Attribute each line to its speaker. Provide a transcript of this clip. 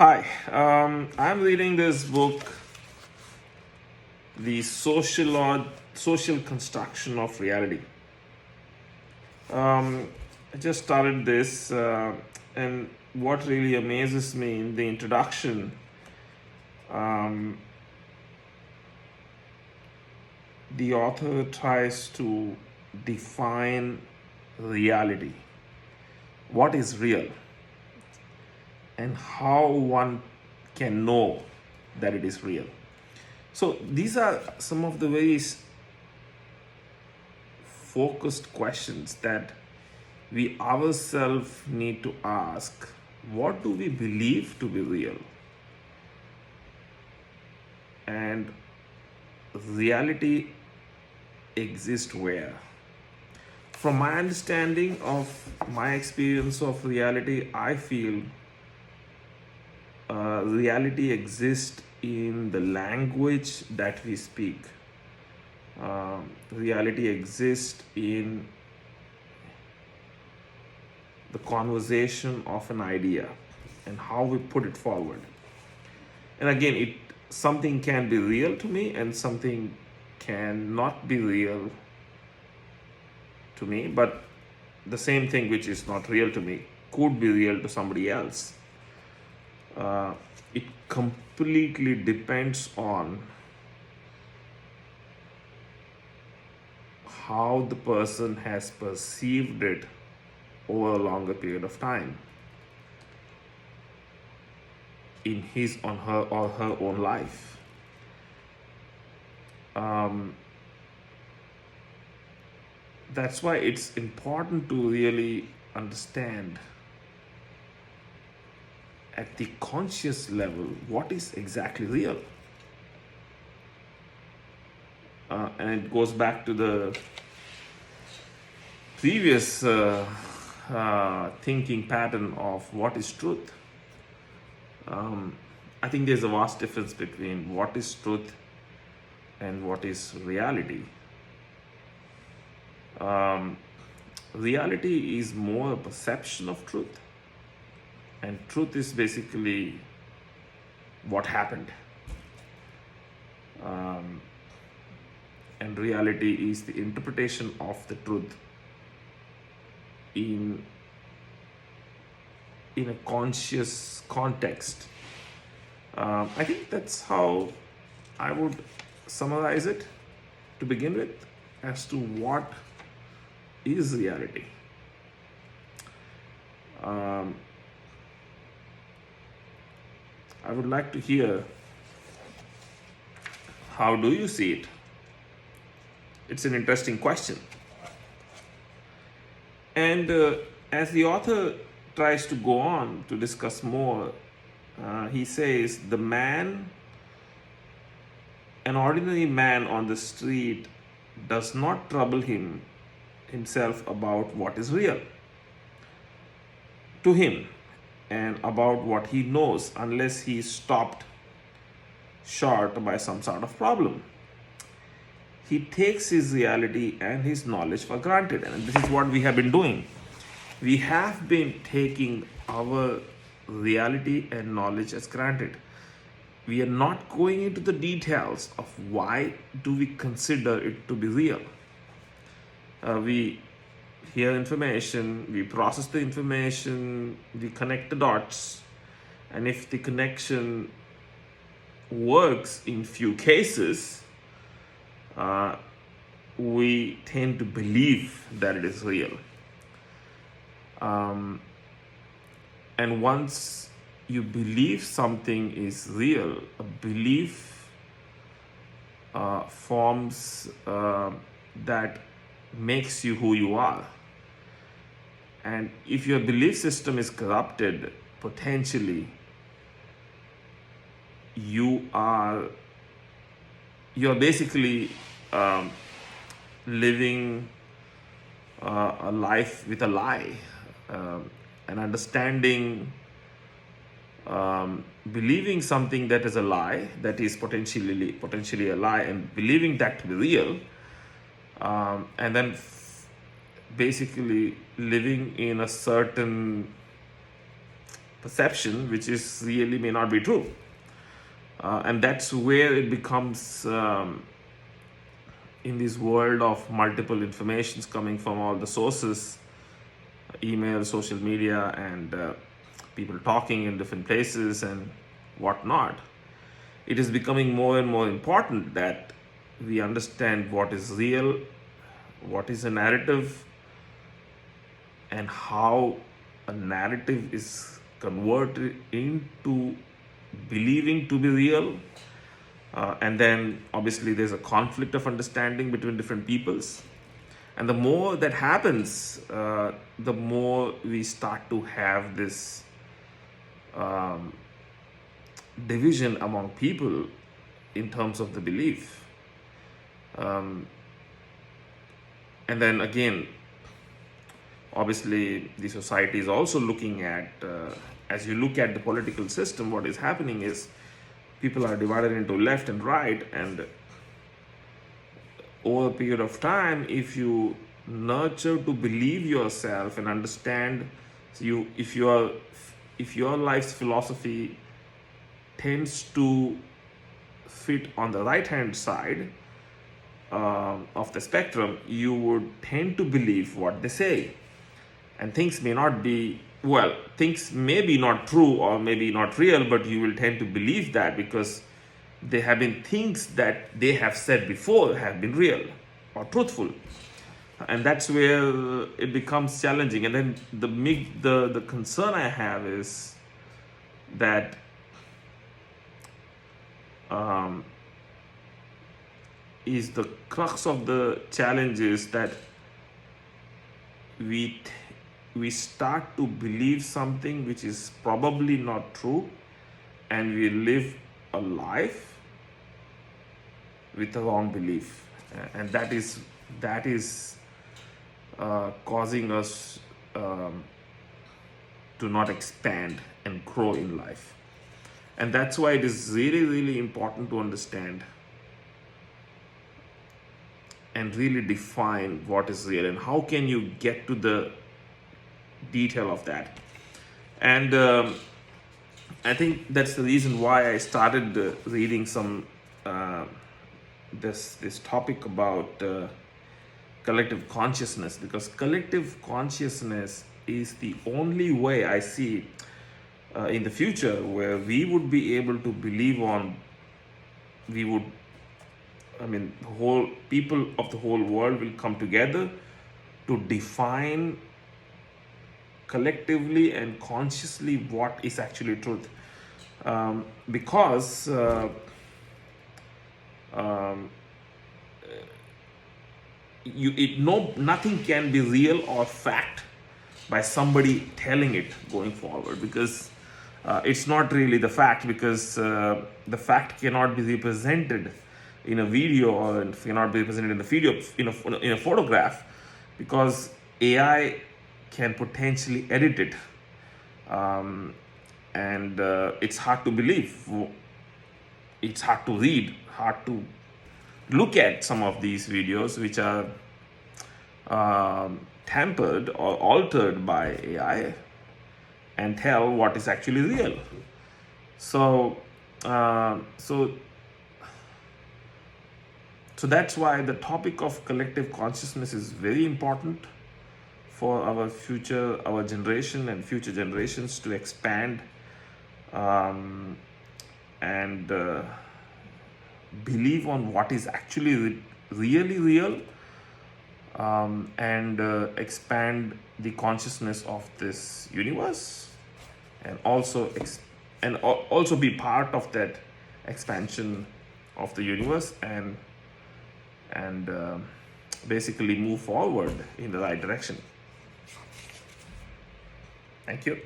Speaker 1: Hi, I'm reading this book, The Social Construction of Reality. I just started this, and what really amazes me in the introduction, um, the author tries to define reality. What is real? And how one can know that it is real. So these are some of the very focused questions that we ourselves need to ask. What do we believe to be real? And reality exists where? From my understanding of my experience of reality, I feel reality exists in the language that we speak. Reality exists in the conversation of an idea and how we put it forward. And again, it something can be real to me and something cannot be real to me, but the same thing which is not real to me could be real to somebody else. It completely depends on how the person has perceived it over a longer period of time in his on her or her own life. That's why it's important to really understand at the conscious level what is exactly real. And it goes back to the previous thinking pattern of what is truth. I think there's a vast difference between what is truth and what is reality. Reality is more a perception of truth, and truth is basically what happened. And reality is the interpretation of the truth in a conscious context. I think that's how I would summarize it to begin with as to what is reality. I would like to hear, how do you see it? It's an interesting question. And as the author tries to go on to discuss more, he says an ordinary man on the street does not trouble himself about what is real to him and about what he knows unless he is stopped short by some sort of problem. He takes his reality and his knowledge for granted, and this is what we have been doing. We have been taking our reality and knowledge as granted. We are not going into the details of why do we consider it to be real. We hear information, we process the information, we connect the dots, and if the connection works in few cases, we tend to believe that it is real. And once you believe something is real, a belief forms that makes you who you are. And if your belief system is corrupted, potentially you're basically living a life with a lie, and understanding, believing something that is a lie, that is potentially a lie, and believing that to be real, and then basically living in a certain perception, which is really may not be true. And that's where it becomes, in this world of multiple informations coming from all the sources, email, social media, and people talking in different places and whatnot, it is becoming more and more important that we understand what is real, what is a narrative, and how a narrative is converted into believing to be real. And then obviously there's a conflict of understanding between different peoples. And the more that happens, the more we start to have this division among people in terms of the belief. And then again, obviously the society is also looking at, as you look at the political system, what is happening is people are divided into left and right, and over a period of time, if you nurture to believe yourself and understand, if your life's philosophy tends to fit on the right hand side of the spectrum, you would tend to believe what they say. And things may not be, well, things may be not true or maybe not real, but you will tend to believe that because there have been things that they have said before have been real or truthful. And that's where it becomes challenging. And then the concern I have is that is the crux of the challenge is that we start to believe something which is probably not true, and we live a life with a wrong belief, and that is causing us to not expand and grow in life. And that's why it is really, really important to understand and really define what is real and how can you get to the detail of that. And I think that's the reason why I started reading some this topic about collective consciousness, because collective consciousness is the only way I see in the future where we would be able to believe on, the whole people of the whole world will come together to define collectively and consciously what is actually truth. Because nothing can be real or fact by somebody telling it going forward, because it's not really the fact, because the fact cannot be represented in a video, or cannot be represented in a video, in a photograph, because AI can potentially edit it, and it's hard to believe, it's hard to read, hard to look at some of these videos which are tampered or altered by AI and tell what is actually real. So that's why the topic of collective consciousness is very important for our future, our generation and future generations to expand and believe on what is actually really real, and expand the consciousness of this universe, and also also be part of that expansion of the universe, and basically move forward in the right direction. Thank you.